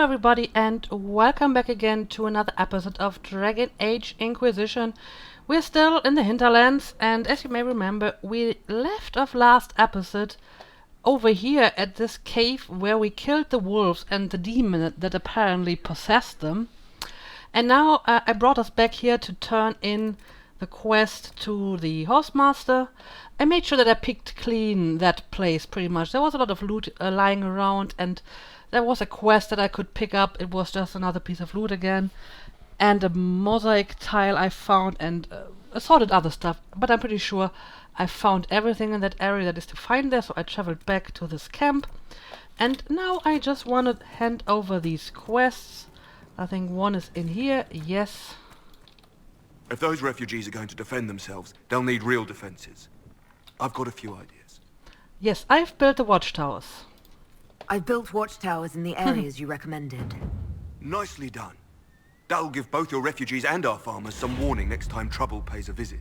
everybody, and welcome back again to another episode of Dragon Age Inquisition. We're still in the hinterlands, and as you may remember, we left off last episode over here at this cave where we killed the wolves and the demon that apparently possessed them. And now I brought us back here to turn in the quest to the horsemaster. I made sure that I picked clean that place pretty much. There was a lot of loot lying around, and there was a quest that I could pick up. It was just another piece of loot again, and a mosaic tile I found, and assorted other stuff. But I'm pretty sure I found everything in that area that is to find there, so I traveled back to this camp. And now I just want to hand over these quests. I think one is in here, yes. If those refugees are going to defend themselves, they'll need real defenses. I've got a few ideas. Yes, I've built the watchtowers. I've built watchtowers in the areas you recommended. Nicely done. That'll give both your refugees and our farmers some warning next time trouble pays a visit.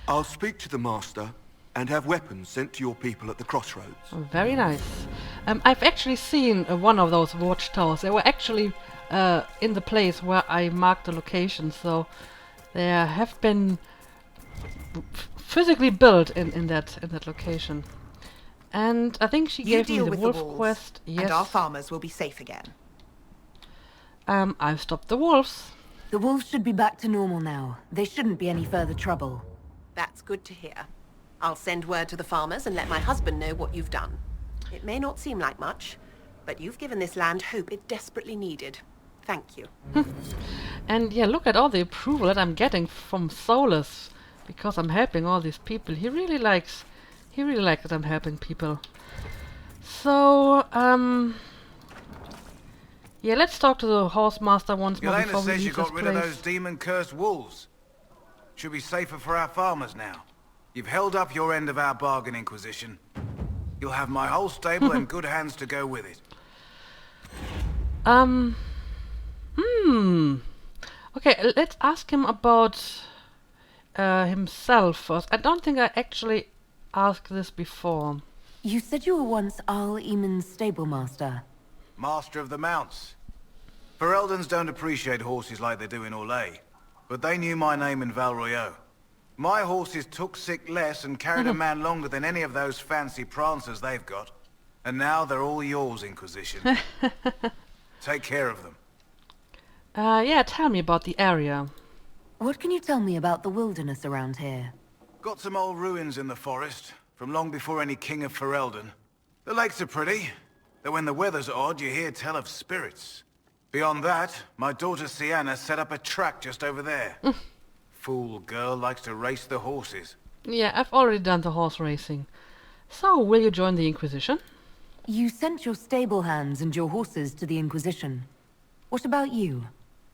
I'll speak to the master and have weapons sent to your people at the crossroads. Very nice. I've actually seen one of those watchtowers. They were actually in the place where I marked the location, so they have been physically built in that location. And I think she gave me the wolf quest. Yes. And our farmers will be safe again. I've stopped the wolves. The wolves should be back to normal now. There shouldn't be any further trouble. That's good to hear. I'll send word to the farmers and let my husband know what you've done. It may not seem like much, but you've given this land hope it desperately needed. Thank you. And yeah, look at all the approval that I'm getting from Solus, because I'm helping all these people. He really likes that I'm helping people. So, yeah, let's talk to the horsemaster once more before we leave this place. Yelena says you got rid of those demon-cursed wolves. Should be safer for our farmers now. You've held up your end of our bargain, Inquisition. You'll have my whole stable in good hands to go with it. Okay, let's ask him about himself first. I don't think I actually asked this before. You said you were once Al Eamon's stable master. Master of the mounts. Fereldans don't appreciate horses like they do in Orlais, but they knew my name in Val Royeaux. My horses took sick less and carried a man longer than any of those fancy prancers they've got. And now they're all yours, Inquisition. Take care of them. Yeah, tell me about the area. What can you tell me about the wilderness around here? Got some old ruins in the forest, from long before any king of Ferelden. The lakes are pretty, though when the weather's odd you hear tell of spirits. Beyond that, my daughter Sienna set up a track just over there. Fool girl likes to race the horses. Yeah, I've already done the horse racing. So, will you join the Inquisition? You sent your stable hands and your horses to the Inquisition. What about you?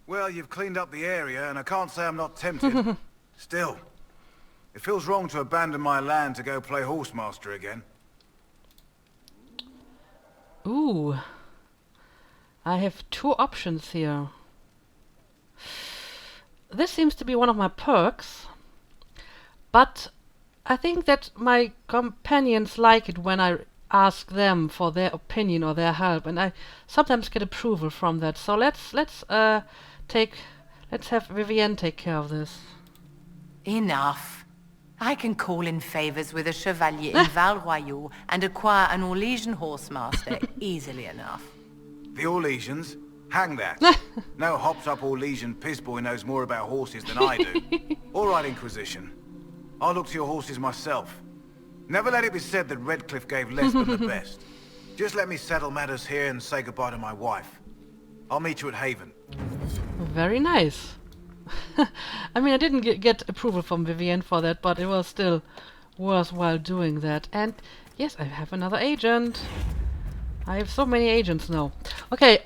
Well, you've cleaned up the area, and I can't say I'm not tempted. Still, it feels wrong to abandon my land to go play horsemaster again. Ooh. I have two options here. This seems to be one of my perks, but I think that my companions like it when I ask them for their opinion or their help, and I sometimes get approval from that. So let's have Vivienne take care of this. Enough. I can call in favors with a chevalier in Val Royeaux and acquire an Orlesian horsemaster easily enough. The Orlesians? Hang that. No hopped-up Orlesian piss-boy knows more about horses than I do. All right, Inquisition. I'll look to your horses myself. Never let it be said that Redcliffe gave less than the best. Just let me settle matters here and say goodbye to my wife. I'll meet you at Haven. Very nice. I mean, I didn't get approval from Vivienne for that, but it was still worthwhile doing that. And yes, I have another agent. I have so many agents now. Okay,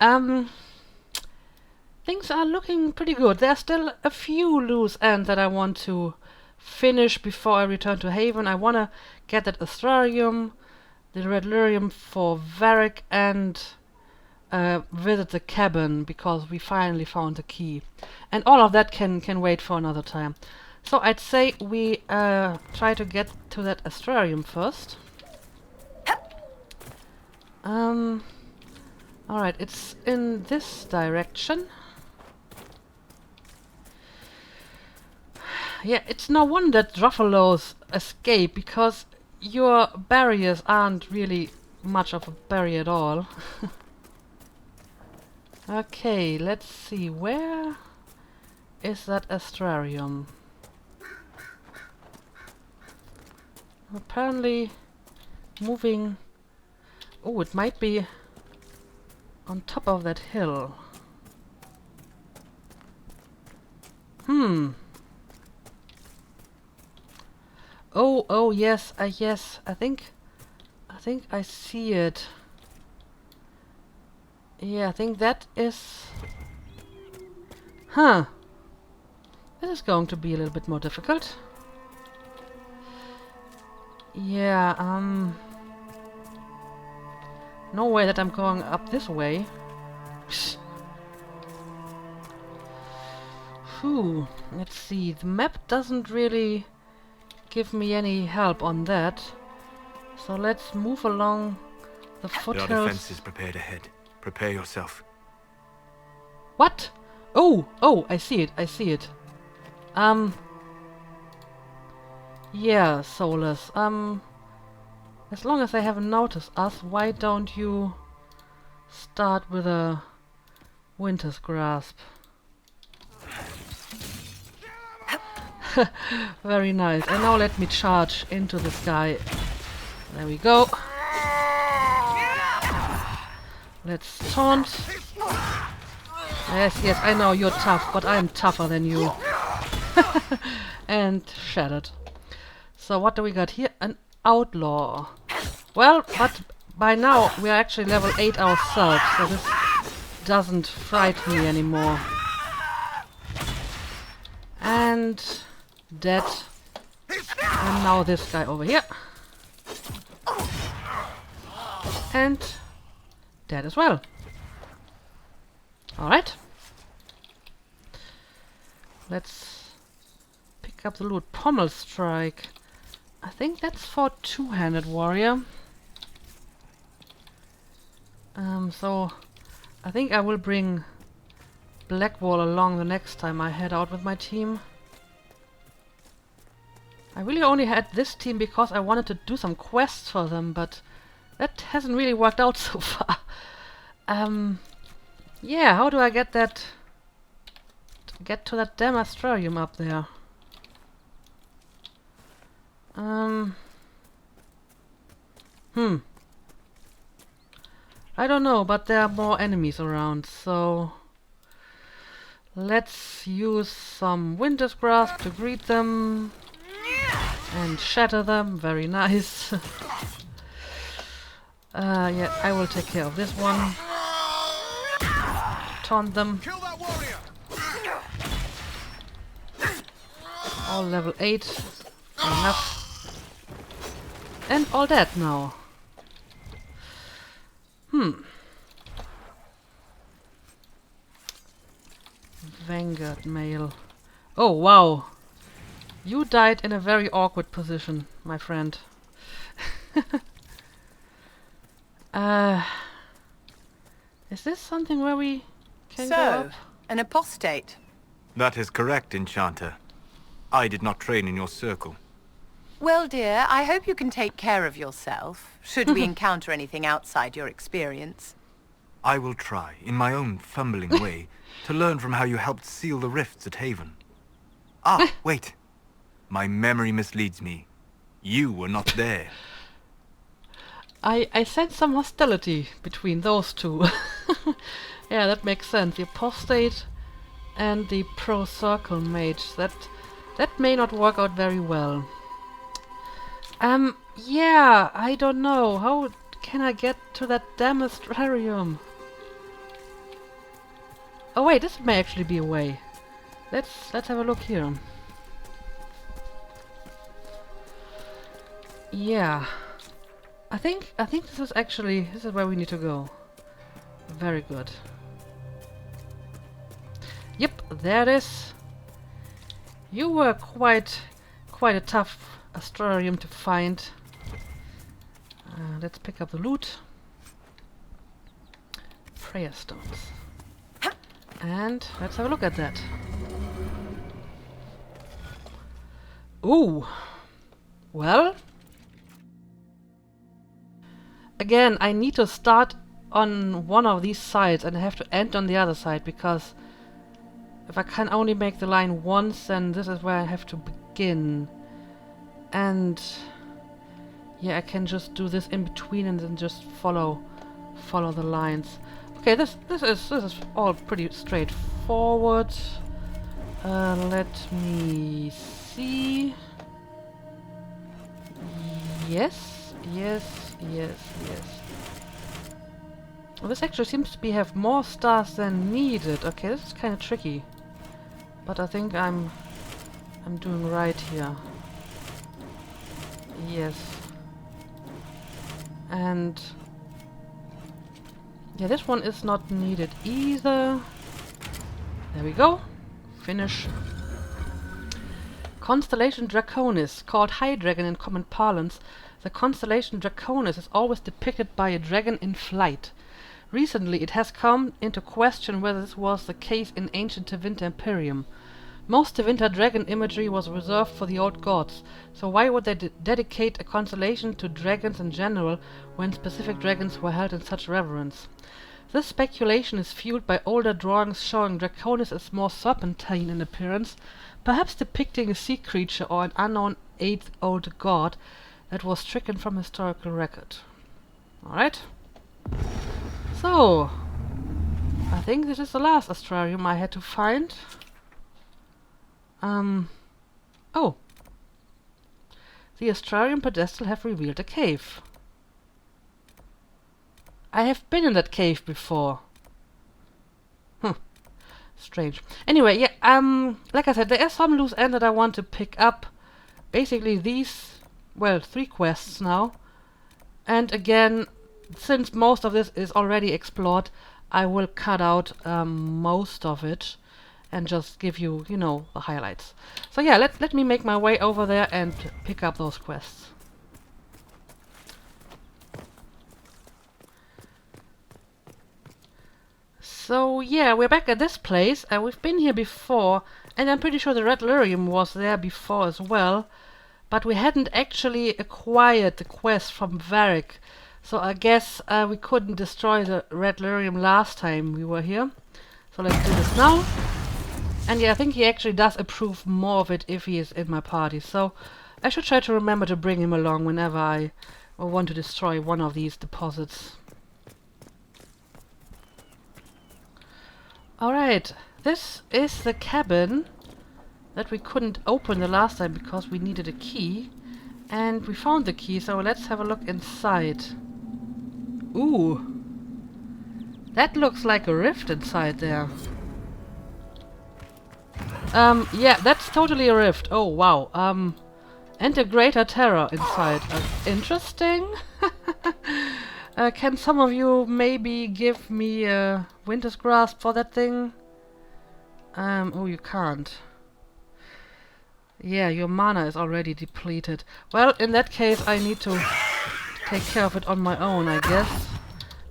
things are looking pretty good. There are still a few loose ends that I want to finish before I return to Haven. I want to get that astrarium, the red lyrium for Varric, and visit the cabin, because we finally found the key. And all of that can wait for another time. So I'd say we try to get to that astrarium first. Alright, it's in this direction. Yeah, it's no wonder that Druffalos escape, because your barriers aren't really much of a barrier at all. Okay, let's see, where is that astrarium? Apparently moving... Oh, it might be on top of that hill. Oh, yes, yes, I think I see it. Yeah, I think that is... Huh. This is going to be a little bit more difficult. Yeah, no way that I'm going up this way. Phew. Let's see, the map doesn't really give me any help on that. So let's move along the foothills. There are defenses prepared ahead. Prepare yourself. What? Oh, I see it. Yeah, Solus. As long as they haven't noticed us, why don't you start with a Winter's Grasp? Very nice. And now let me charge into this guy. There we go. Let's taunt. Yes, I know you're tough, but I'm tougher than you. And shattered. So what do we got here? An outlaw. Well, but by now we are actually level 8 ourselves, so this doesn't frighten me anymore. And dead. And now this guy over here. And dead as well. Alright. Let's pick up the loot. Pommel Strike. I think that's for two-handed warrior. So I think I will bring Blackwall along the next time I head out with my team. I really only had this team because I wanted to do some quests for them, but that hasn't really worked out so far. Yeah, how do I get that... get to that damn astrarium up there? I don't know, but there are more enemies around, so... let's use some Winter's Grasp to greet them. And shatter them, very nice. Yeah, I will take care of this one. Taunt them. All level 8. Enough. And all dead now. Vanguard male. Oh, wow. You died in a very awkward position, my friend. Is this something where we can go up? So, an apostate. That is correct, Enchanter. I did not train in your circle. Well, dear, I hope you can take care of yourself, should we encounter anything outside your experience. I will try, in my own fumbling way, to learn from how you helped seal the rifts at Haven. Ah, wait. My memory misleads me. You were not there. I sense some hostility between those two. Yeah, that makes sense. The apostate and the pro-circle mage. That may not work out very well. Yeah, I don't know. How can I get to that damn astrarium? Oh wait, this may actually be a way. Let's have a look here. Yeah. I think this is where we need to go. Very good. Yep, there it is. You were quite a tough astrarium to find. Let's pick up the loot. prayer stones. And let's have a look at that. Ooh. Well. Again, I need to start on one of these sides and I have to end on the other side, because if I can only make the line once, then this is where I have to begin. And yeah, I can just do this in between and then just follow the lines. Okay, this is all pretty straightforward. Let me see. Yes. Well, this actually seems to have more stars than needed. Okay, this is kind of tricky, but I think I'm doing right here. Yes. And yeah, this one is not needed either. There we go. Finish. Constellation Draconis, called High Dragon in common parlance. The constellation Draconis is always depicted by a dragon in flight. Recently, it has come into question whether this was the case in ancient Tevinter Imperium. Most Tevinter dragon imagery was reserved for the old gods, so why would they dedicate a constellation to dragons in general when specific dragons were held in such reverence? This speculation is fueled by older drawings showing Draconis as more serpentine in appearance, perhaps depicting a sea creature or an unknown age-old god that was stricken from historical record. Alright. So, I think this is the last astrarium I had to find. Oh. The astrarium pedestal have revealed a cave. I have been in that cave before. Strange. Anyway, yeah, like I said, there is some loose end that I want to pick up. Basically these, well, 3 quests now. And again, since most of this is already explored, I will cut out most of it and just give you, you know, the highlights. So yeah, let me make my way over there and pick up those quests. So yeah, we're back at this place, and we've been here before, and I'm pretty sure the red lyrium was there before as well, but we hadn't actually acquired the quest from Varric, so I guess we couldn't destroy the red lyrium last time we were here. So let's do this now. And yeah, I think he actually does approve more of it if he is in my party, so I should try to remember to bring him along whenever I want to destroy one of these deposits. Alright, this is the cabin that we couldn't open the last time because we needed a key. And we found the key, so let's have a look inside. Ooh! That looks like a rift inside there. Yeah, that's totally a rift. Oh, wow. And a greater terror inside. Interesting. Can some of you maybe give me a Winter's Grasp for that thing? Oh, you can't. Yeah, your mana is already depleted. Well, in that case, I need to take care of it on my own, I guess.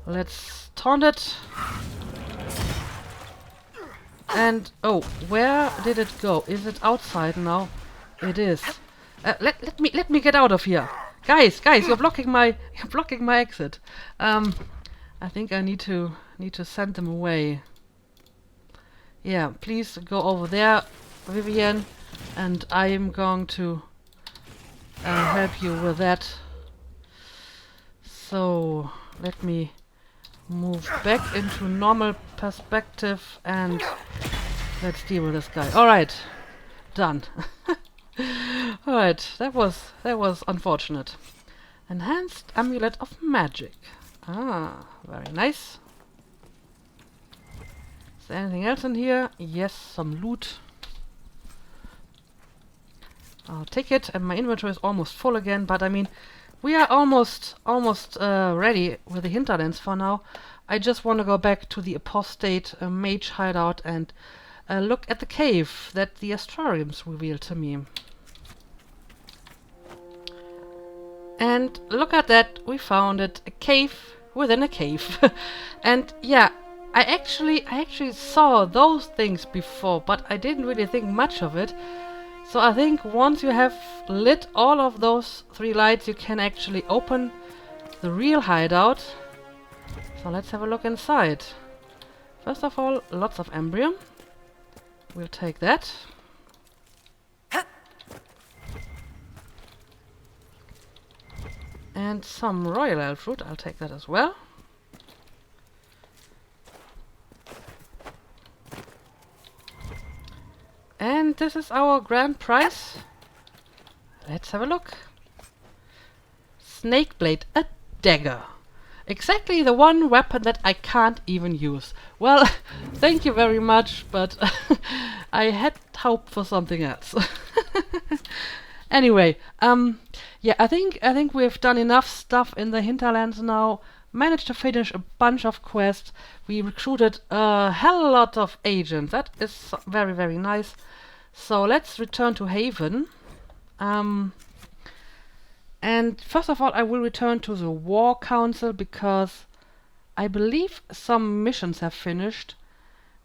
Let's taunt it. And, oh, where did it go? Is it outside now? It is. Let me get out of here. Guys, you're blocking my exit. I think I need to send them away. Yeah, please go over there, Vivian, and I am going to help you with that. So let me move back into normal perspective and let's deal with this guy. All right, done. Alright, that was unfortunate. Enhanced Amulet of Magic. Ah, very nice. Is there anything else in here? Yes, some loot. I'll take it, and my inventory is almost full again, but I mean, we are almost ready with the hinterlands for now. I just want to go back to the apostate mage hideout and look at the cave that the astrariums revealed to me. And look at that, we found it. A cave within a cave. And yeah, I actually saw those things before, but I didn't really think much of it. So I think once you have lit all of those 3 lights, you can actually open the real hideout. So let's have a look inside. First of all, lots of embryon. We'll take that. And some royal elf fruit, I'll take that as well. And this is our grand prize. Let's have a look. Snake blade, a dagger. Exactly the one weapon that I can't even use. Well, thank you very much, but I had hoped for something else. Anyway, yeah, I think we've done enough stuff in the hinterlands now. Managed to finish a bunch of quests. We recruited a hell lot of agents. That is very, very nice. So let's return to Haven. And first of all, I will return to the War Council because I believe some missions have finished.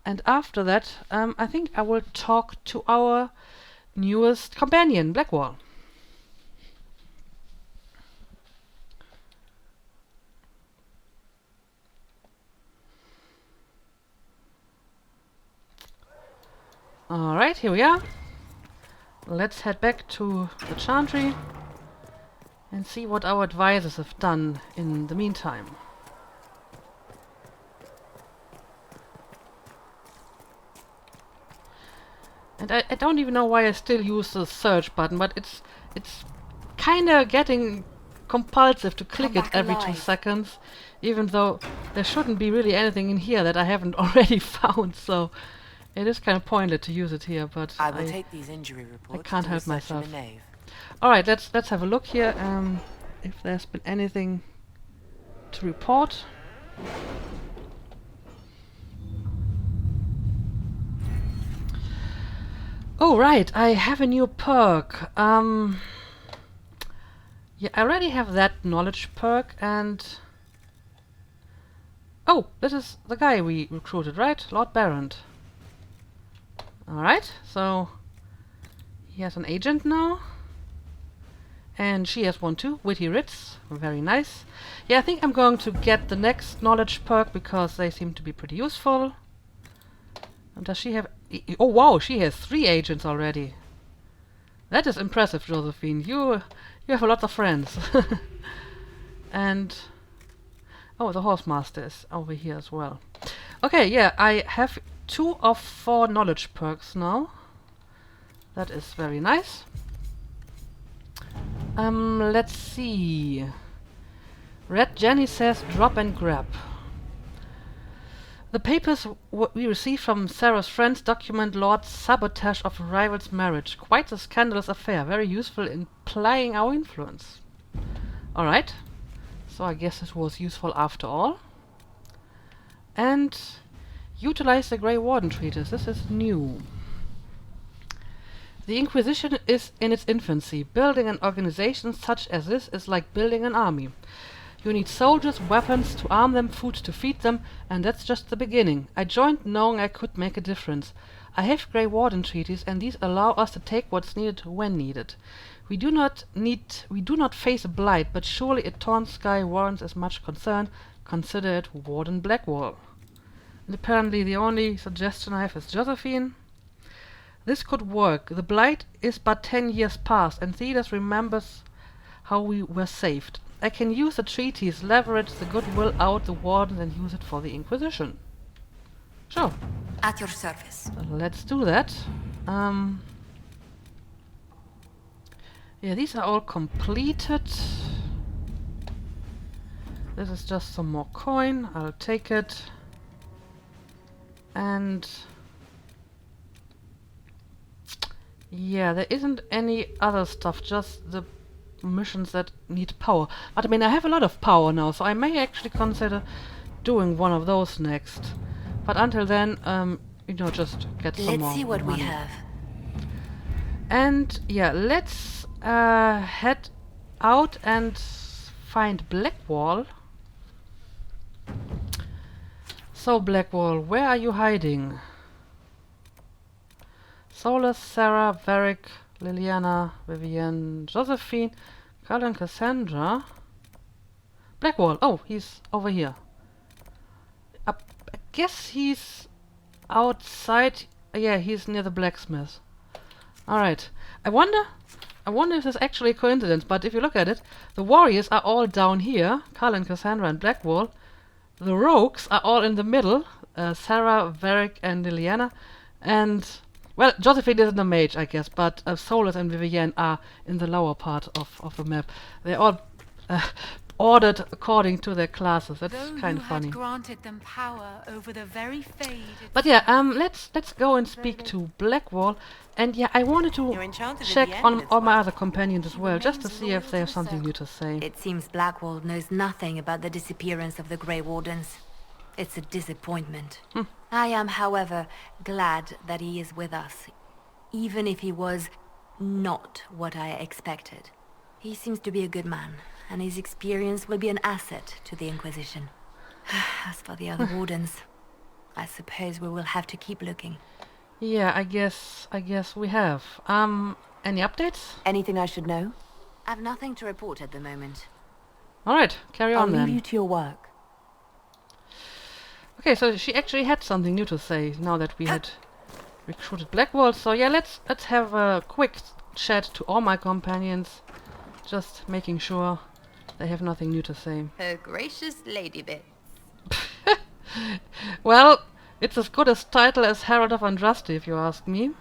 And after that, I think I will talk to our newest companion, Blackwall. Alright, here we are. Let's head back to the Chantry and see what our advisors have done in the meantime. And I don't even know why I still use the search button, but it's kinda getting compulsive to click it every 2 seconds, even though there shouldn't be really anything in here that I haven't already found, so it is kind of pointless to use it here, but I will take these injury reports. I can't to help research in myself. the nave. Alright, let's have a look here, if there's been anything to report. Oh right, I have a new perk. Yeah, I already have that knowledge perk, and oh, this is the guy we recruited, right? Lord Barrent. Alright, so he has an agent now. And she has one too, Witty Ritz. Very nice. Yeah, I think I'm going to get the next knowledge perk because they seem to be pretty useful. And does she have... oh wow, she has 3 agents already. That is impressive, Josephine. You have a lot of friends. And... oh, the Horsemaster is over here as well. Okay, yeah, I have 2 of 4 knowledge perks now. That is very nice. Let's see. Red Jenny says drop and grab. The papers we received from Sarah's friends document Lord's sabotage of a rival's marriage. Quite a scandalous affair, very useful in plying our influence. Alright, so I guess it was useful after all. And utilize the Grey Warden treatise. This is new. The Inquisition is in its infancy. Building an organization such as this is like building an army. You need soldiers, weapons to arm them, food to feed them, and that's just the beginning. I joined knowing I could make a difference. I have Grey Warden treaties, and these allow us to take what's needed when needed. We do not face a blight, but surely a torn sky warrants as much concern. Consider it Warden Blackwall. And apparently the only suggestion I have is Josephine. This could work. The blight is but 10 years past, and Thedas remembers how we were saved. I can use the treaties, leverage the goodwill out the Wardens, and use it for the Inquisition. Sure. At your service. So let's do that. Yeah, these are all completed. This is just some more coin. I'll take it. And... yeah, there isn't any other stuff, just the missions that need power. But I mean, I have a lot of power now, so I may actually consider doing one of those next. But until then, you know, just get some more Let's see what money. we have. And yeah, let's head out and find Blackwall. So, Blackwall, where are you hiding? Solus, Sarah, Varric, Liliana, Vivienne, Josephine, Cullen, Cassandra. Blackwall. Oh, he's over here. I guess he's outside. Yeah, he's near the blacksmith. Alright. I wonder if there's actually a coincidence, but if you look at it, the warriors are all down here. Cullen, Cassandra, and Blackwall. The rogues are all in the middle. Sarah, Varric, and Liliana. And, well, Josephine isn't a mage, I guess, but Solus and Vivienne are in the lower part of the map. They're all ordered according to their classes. That's kind of funny. Granted them power over the very fade. But yeah, let's go and speak to Blackwall. And yeah, I wanted to check on all my other companions as well, just to see if they have something new to say. It seems Blackwall knows nothing about the disappearance of the Grey Wardens. It's a disappointment. I am, however, glad that he is with us, even if he was not what I expected. He seems to be a good man, and his experience will be an asset to the Inquisition. As for the other wardens, I suppose we will have to keep looking. Yeah, I guess we have. Any updates? Anything I should know? I've nothing to report at the moment. Alright, carry on then. I'll leave you to your work. Okay, so she actually had something new to say now that we had recruited Blackwall. So yeah, let's have a quick chat to all my companions, just making sure they have nothing new to say. Her gracious Ladybits. Well, it's as good a title as Herald of Andraste, if you ask me.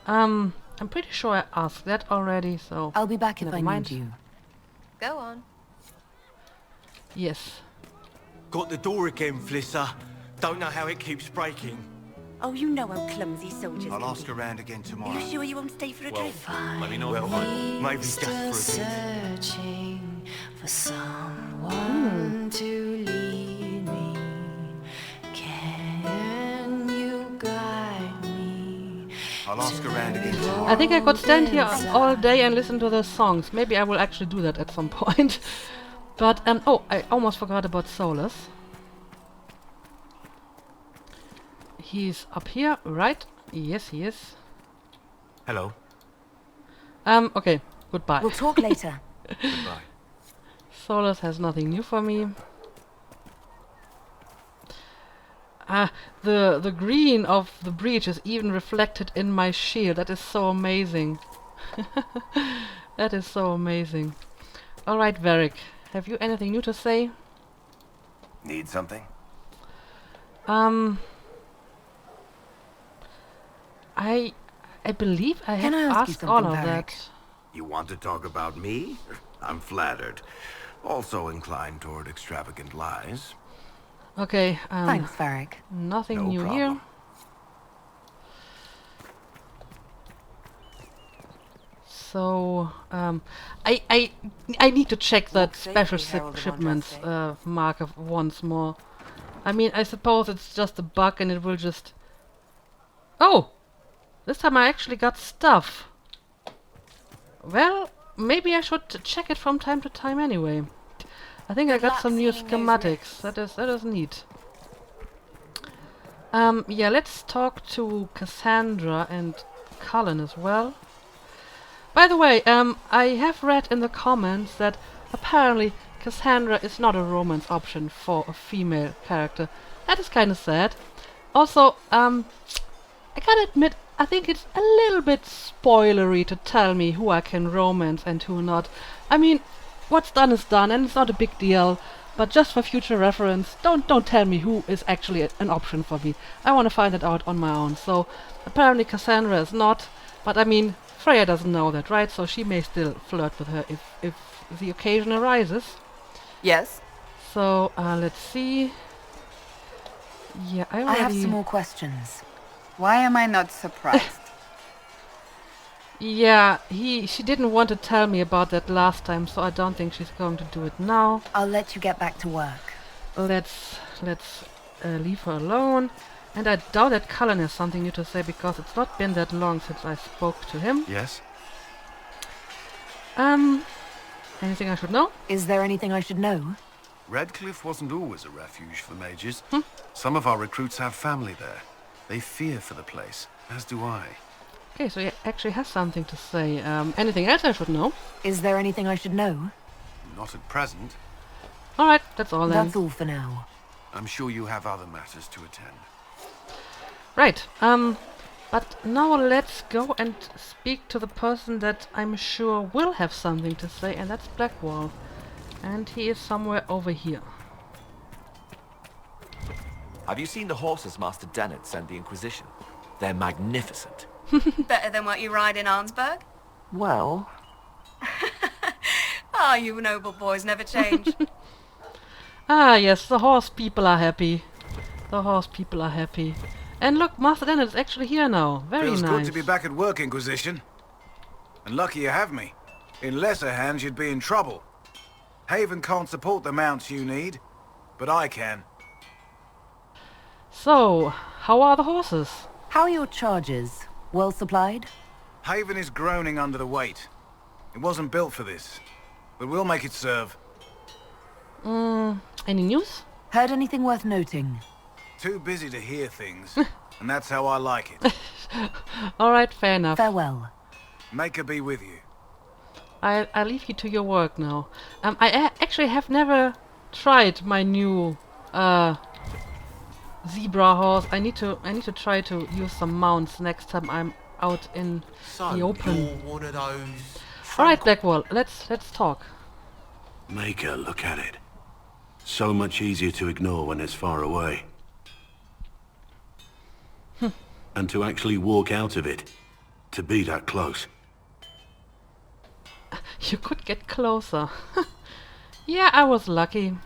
I'm pretty sure I asked that already, so I'll be back if never I mind. need you. Go on. Yes. Got the door again, Flisser. Don't know how it keeps breaking. Oh, you know how clumsy soldiers I'll can ask be. around again tomorrow. You sure you won't stay for a drink? Let me know. Well, maybe just for a bit. Searching for someone to lead me. Can you guide me? I'll ask around again tomorrow. I think I could stand here all day and listen to the songs. Maybe I will actually do that at some point. But, oh, I almost forgot about Solus. He's up here, right? Yes, he is. Hello. Okay, goodbye. We'll talk later. Goodbye. Solus has nothing new for me. The green of the breach is even reflected in my shield. That is so amazing. That is so amazing. Alright, Varric. Have you anything new to say? Need something? I believe I have Can I ask you asked all something, of Varric? that. You want to talk about me? I'm flattered. Also inclined toward extravagant lies. Okay, Thanks, Varric. nothing No new problem. here. So, I need to check that Walk special safely, Herald of shipments Andraste. marker once more. I mean, I suppose it's just a bug and it will just... Oh! This time I actually got stuff. Well, maybe I should check it from time to time anyway. I think I got some new schematics. That is neat. Yeah, let's talk to Cassandra and Cullen as well. By the way, I have read in the comments that apparently Cassandra is not a romance option for a female character. That is kind of sad. Also, I gotta admit, I think it's a little bit spoilery to tell me who I can romance and who not. I mean, what's done is done, and it's not a big deal. But just for future reference, don't tell me who is actually an option for me. I want to find it out on my own. So apparently Cassandra is not, but I mean, Freya doesn't know that, right? So she may still flirt with her if the occasion arises. Yes? So let's see. Yeah, I already... I have some more questions. Why am I not surprised? Yeah, she didn't want to tell me about that last time, so I don't think she's going to do it now. I'll let you get back to work. Let's leave her alone. And I doubt that Cullen has something new to say because it's not been that long since I spoke to him. Yes? Anything I should know? Is there anything I should know? Redcliffe wasn't always a refuge for mages. Some of our recruits have family there. They fear for the place, as do I. Okay, so he actually has something to say. Anything else I should know? Is there anything I should know? Not at present. Alright, that's all then. That's all for now. I'm sure you have other matters to attend. Right, but now let's go and speak to the person that I'm sure will have something to say, and that's Blackwall. And he is somewhere over here. Have you seen the horses Master Dennett sent the Inquisition? They're magnificent. Better than what you ride in Arnsberg? Well... Ah, you noble boys never change. Ah, yes, the horse people are happy. The horse people are happy. And look, Master Dennett is actually here now. Very Feels nice. good to be back at work, Inquisition. And lucky you have me. In lesser hands, you'd be in trouble. Haven can't support the mounts you need, but I can. So, how are the horses? How are your charges? Well supplied? Haven is groaning under the weight. It wasn't built for this, but we'll make it serve. Any news? Heard anything worth noting? Too busy to hear things, and that's how I like it. Alright, fair enough. Farewell. Make her be with you. I leave you to your work now. I actually have never tried my new zebra horse. I need to try to use some mounts next time I'm out in the open. You're one of those... Alright, Blackwall, let's talk. Make her look at it. So much easier to ignore when it's far away. And to actually walk out of it. To be that close. You could get closer. Yeah, I was lucky.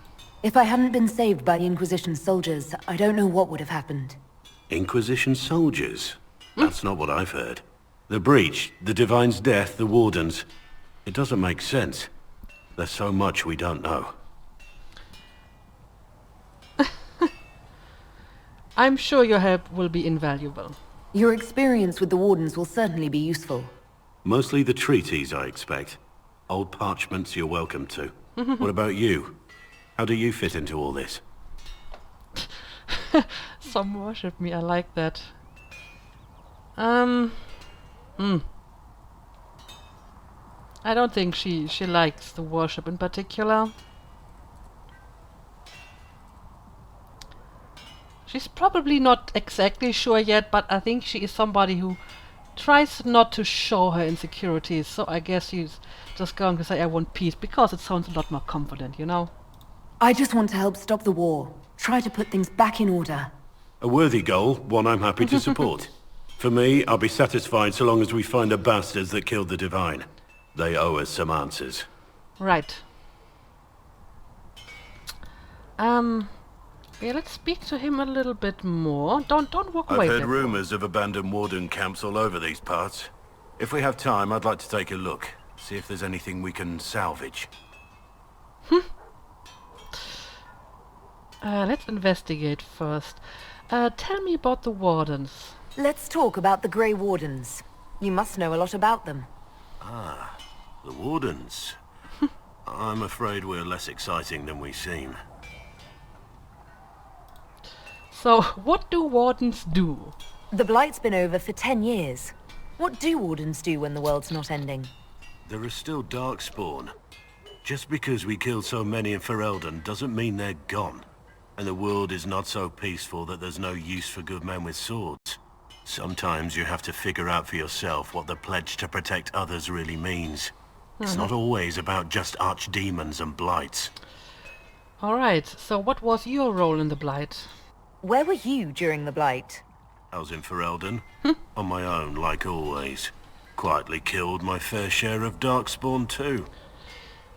If I hadn't been saved by the Inquisition soldiers, I don't know what would have happened. Inquisition soldiers? That's not what I've heard. The breach, the Divine's death, the Wardens. It doesn't make sense. There's so much we don't know. I'm sure your help will be invaluable. Your experience with the Wardens will certainly be useful. Mostly the treaties, I expect. Old parchments you're welcome to. What about you? How do you fit into all this? Some worship me, I like that. I don't think she likes the worship in particular. She's probably not exactly sure yet, but I think she is somebody who tries not to show her insecurities, so I guess she's just going to say I want peace, because it sounds a lot more confident, you know? I just want to help stop the war. Try to put things back in order. A worthy goal, one I'm happy to support. For me, I'll be satisfied so long as we find the bastards that killed the Divine. They owe us some answers. Right. Yeah, let's speak to him a little bit more. Don't walk away. I've heard there. rumors of abandoned Warden camps all over these parts. If we have time, I'd like to take a look. See if there's anything we can salvage. Let's investigate first. Tell me about the Wardens. Let's talk about the Grey Wardens. You must know a lot about them. Ah, the Wardens. I'm afraid we're less exciting than we seem. So, what do Wardens do? The Blight's been over for 10 years. What do Wardens do when the world's not ending? There is still Darkspawn. Just because we killed so many in Ferelden doesn't mean they're gone. And the world is not so peaceful that there's no use for good men with swords. Sometimes you have to figure out for yourself what the pledge to protect others really means. It's not always about just archdemons and blights. Alright, so what was your role in the Blight? Where were you during the Blight? I was in Ferelden, on my own, like always. Quietly killed my fair share of Darkspawn too.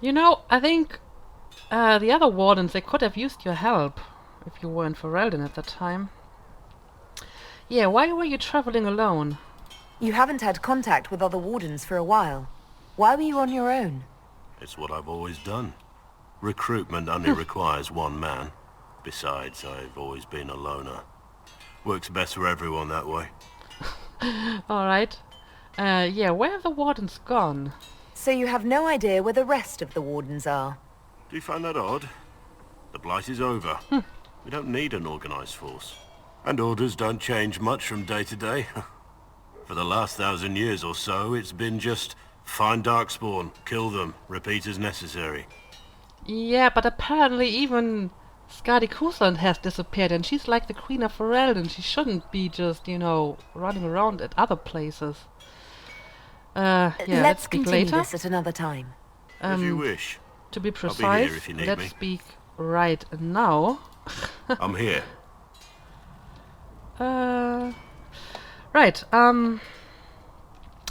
You know, I think the other Wardens, they could have used your help if you were in Ferelden at the time. Yeah, why were you traveling alone? You haven't had contact with other Wardens for a while. Why were you on your own? It's what I've always done. Recruitment only requires one man. Besides, I've always been a loner. Works best for everyone that way. Alright. Yeah, where have the Wardens gone? So you have no idea where the rest of the Wardens are? Do you find that odd? The Blight is over. We don't need an organized force. And orders don't change much from day to day. For the last 1,000 years or so, it's been just find Darkspawn, kill them, repeat as necessary. Yeah, but apparently even Skadi Kusland has disappeared, and she's like the Queen of Ferelden. She shouldn't be just, you know, running around at other places. Yeah, let's speak continue later. this at another time. As you wish. To be I'll be precise, here if you need let's me. speak right now. I'm here. Right,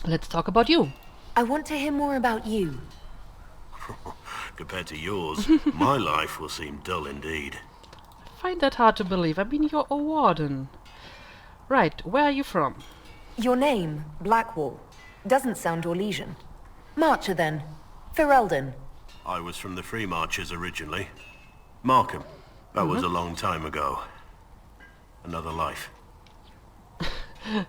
let's talk about you. I want to hear more about you. Compared to yours, my life will seem dull indeed. I find that hard to believe. I mean, you're a warden. Right, where are you from? Your name, Blackwall, doesn't sound Orlesian. Marcher then. Ferelden. I was from the Free Marchers originally. Markham. That was a long time ago. Another life.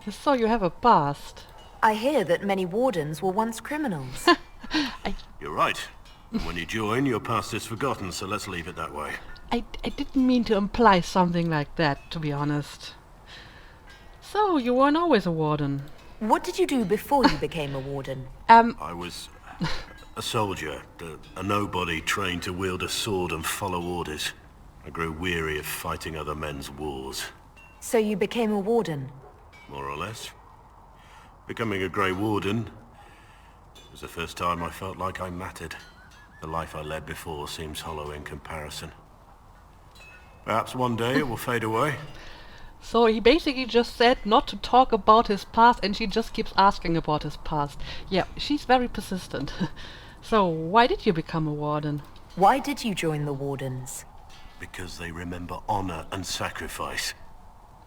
So you have a past. I hear that many wardens were once criminals. You're right. And when you join, your past is forgotten, so let's leave it that way. I didn't mean to imply something like that, to be honest. So, you weren't always a warden. What did you do before you became a warden? I was a soldier, a nobody trained to wield a sword and follow orders. I grew weary of fighting other men's wars. So you became a warden? More or less. Becoming a Grey Warden was the first time I felt like I mattered. The life I led before seems hollow in comparison. Perhaps one day it will fade away. So he basically just said not to talk about his past, and she just keeps asking about his past. Yeah, she's very persistent. So, why did you become a warden? Why did you join the wardens? Because they remember honor and sacrifice.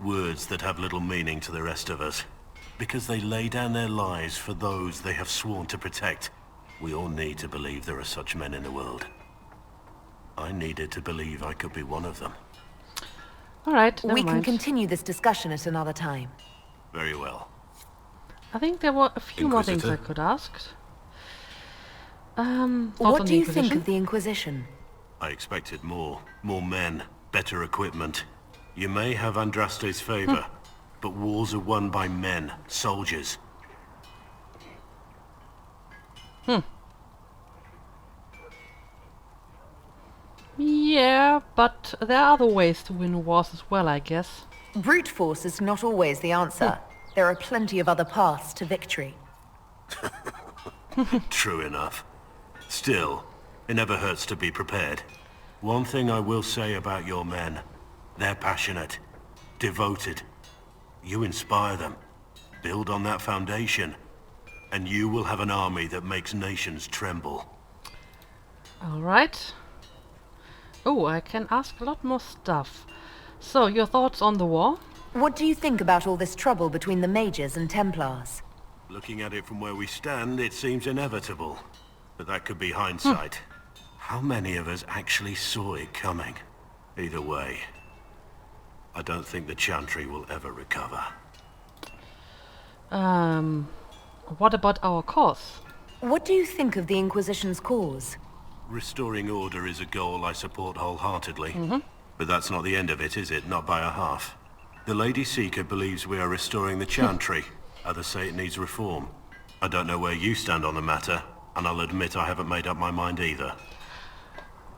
Words that have little meaning to the rest of us. Because they lay down their lives for those they have sworn to protect. We all need to believe there are such men in the world. I needed to believe I could be one of them. Alright, never We can mind. continue this discussion at another time. Very well. I think there were a few more things I Inquisitor? could ask. Thoughts on What the do you think Inquisition? of the Inquisition? I expected more. More men. Better equipment. You may have Andraste's favor, but wars are won by men, soldiers. Yeah, but there are other ways to win wars as well, I guess. Brute force is not always the answer. There are plenty of other paths to victory. True enough. Still, it never hurts to be prepared. One thing I will say about your men. They're passionate. Devoted. You inspire them. Build on that foundation. And you will have an army that makes nations tremble. Alright. Oh, I can ask a lot more stuff. So, your thoughts on the war? What do you think about all this trouble between the Mages and Templars? Looking at it from where we stand, it seems inevitable. But that could be hindsight. How many of us actually saw it coming? Either way, I don't think the Chantry will ever recover. What about our cause? What do you think of the Inquisition's cause? Restoring order is a goal I support wholeheartedly. But that's not the end of it, is it? Not by a half. The Lady Seeker believes we are restoring the Chantry. Others say it needs reform. I don't know where you stand on the matter, and I'll admit I haven't made up my mind either.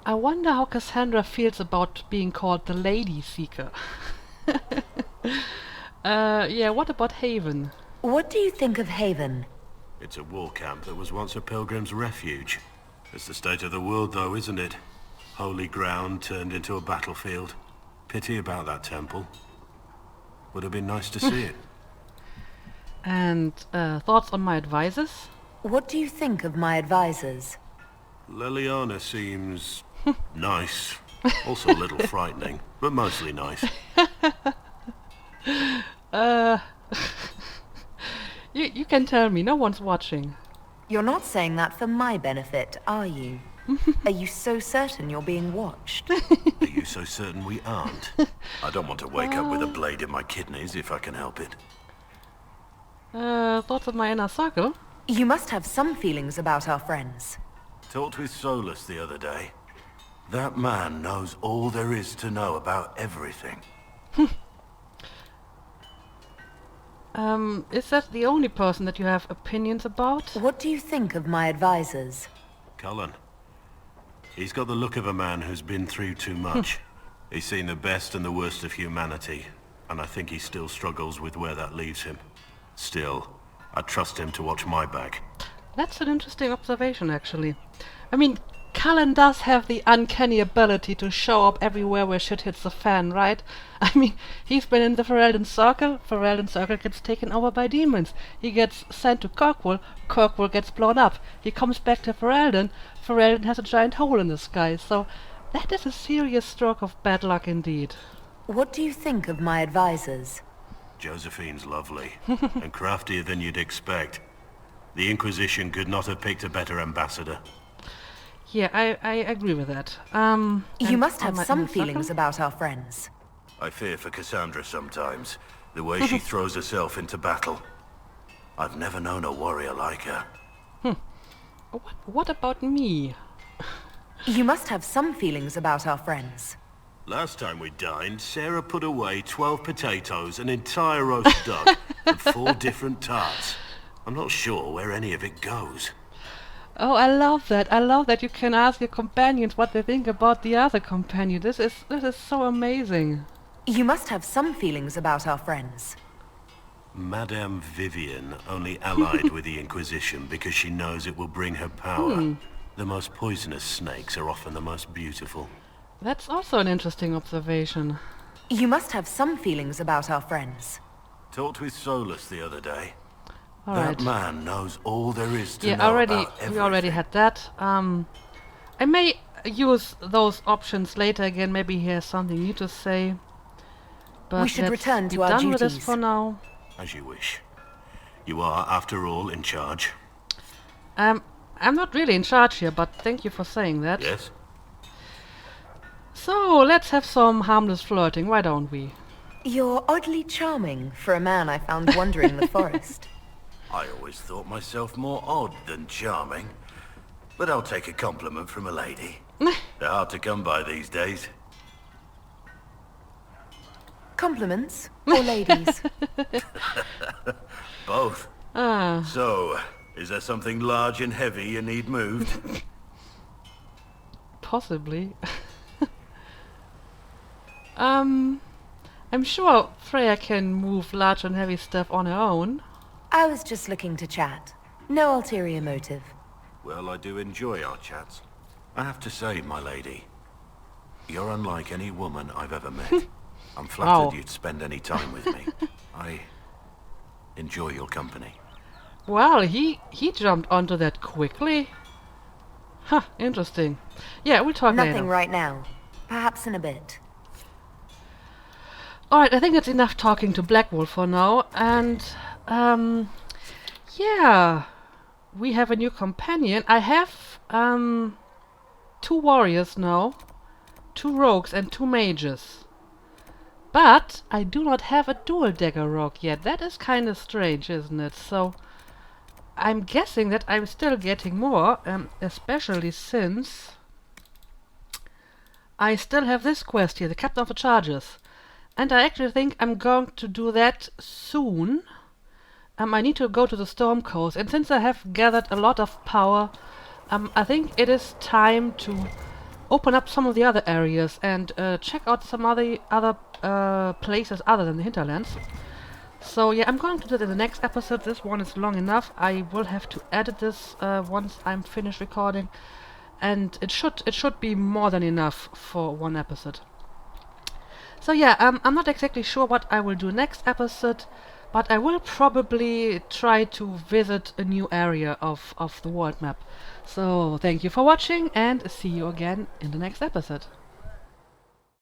I wonder how Cassandra feels about being called the Lady Seeker. Yeah, what about Haven? What do you think of Haven? It's a war camp that was once a pilgrim's refuge. It's the state of the world, though, isn't it? Holy ground turned into a battlefield. Pity about that temple. Would have been nice to see it. And thoughts on my advisors? What do you think of my advisors? Leliana seems nice. Also a little frightening, but mostly nice. You can tell me, no one's watching. You're not saying that for my benefit, are you? Are you so certain you're being watched? Are you so certain we aren't? I don't want to wake up with a blade in my kidneys if I can help it. Thoughts on my inner circle? You must have some feelings about our friends. Talked with Solus the other day. That man knows all there is to know about everything. Is that the only person that you have opinions about? What do you think of my advisors? Cullen. He's got the look of a man who's been through too much. He's seen the best and the worst of humanity, and I think he still struggles with where that leaves him. Still, I trust him to watch my back. That's an interesting observation, actually. I mean, Cullen does have the uncanny ability to show up everywhere where shit hits the fan, right? I mean, he's been in the Ferelden Circle. Ferelden Circle gets taken over by demons. He gets sent to Kirkwall. Kirkwall gets blown up. He comes back to Ferelden. Ferelden has a giant hole in the sky. So that is a serious stroke of bad luck indeed. What do you think of my advisors? Josephine's lovely, and craftier than you'd expect. The Inquisition could not have picked a better ambassador. Yeah, I agree with that. You must have some feelings about our friends. I fear for Cassandra sometimes, the way she throws herself into battle. I've never known a warrior like her. What about me? You must have some feelings about our friends. Last time we dined, Sarah put away 12 potatoes, an entire roast duck, and 4 different tarts. I'm not sure where any of it goes. Oh, I love that. I love that you can ask your companions what they think about the other companion. This is so amazing. You must have some feelings about our friends. Madame Vivian only allied with the Inquisition because she knows it will bring her power. The most poisonous snakes are often the most beautiful. That's also an interesting observation. You must have some feelings about our friends. Talked with Solus the other day. All that right. man knows all there is to Yeah, know about everything. we already had that. I may use those options later again. Maybe he has something new to say. But We should let's return be to our done with this duties. for now. As you wish. You are, after all, in charge. I'm not really in charge here, but thank you for saying that. Yes? So let's have some harmless flirting, why don't we? You're oddly charming for a man I found wandering the forest. I always thought myself more odd than charming. But I'll take a compliment from a lady. They're hard to come by these days. Compliments or ladies? Both. So, is there something large and heavy you need moved? Possibly. I'm sure Freya can move large and heavy stuff on her own. I was just looking to chat. No ulterior motive. Well, I do enjoy our chats. I have to say, my lady, you're unlike any woman I've ever met. I'm flattered Wow. you'd spend any time with me. I enjoy your company. Well, he jumped onto that quickly. Huh, interesting. Yeah, we'll talk later. Nothing right now. Perhaps in a bit. Alright, I think that's enough talking to Blackwall for now. And, yeah, we have a new companion. I have, 2 warriors now, 2 rogues and 2 mages. But I do not have a dual dagger rogue yet. That is kind of strange, isn't it? So I'm guessing that I'm still getting more, especially since I still have this quest here, the Captain of the Chargers. And I actually think I'm going to do that soon. I need to go to the Storm Coast, and since I have gathered a lot of power, I think it is time to open up some of the other areas and check out some other places other than the hinterlands. So yeah, I'm going to do that in the next episode. This one is long enough. I will have to edit this once I'm finished recording, and it should be more than enough for one episode. So yeah, I'm not exactly sure what I will do next episode, but I will probably try to visit a new area of the world map. So thank you for watching, and see you again in the next episode.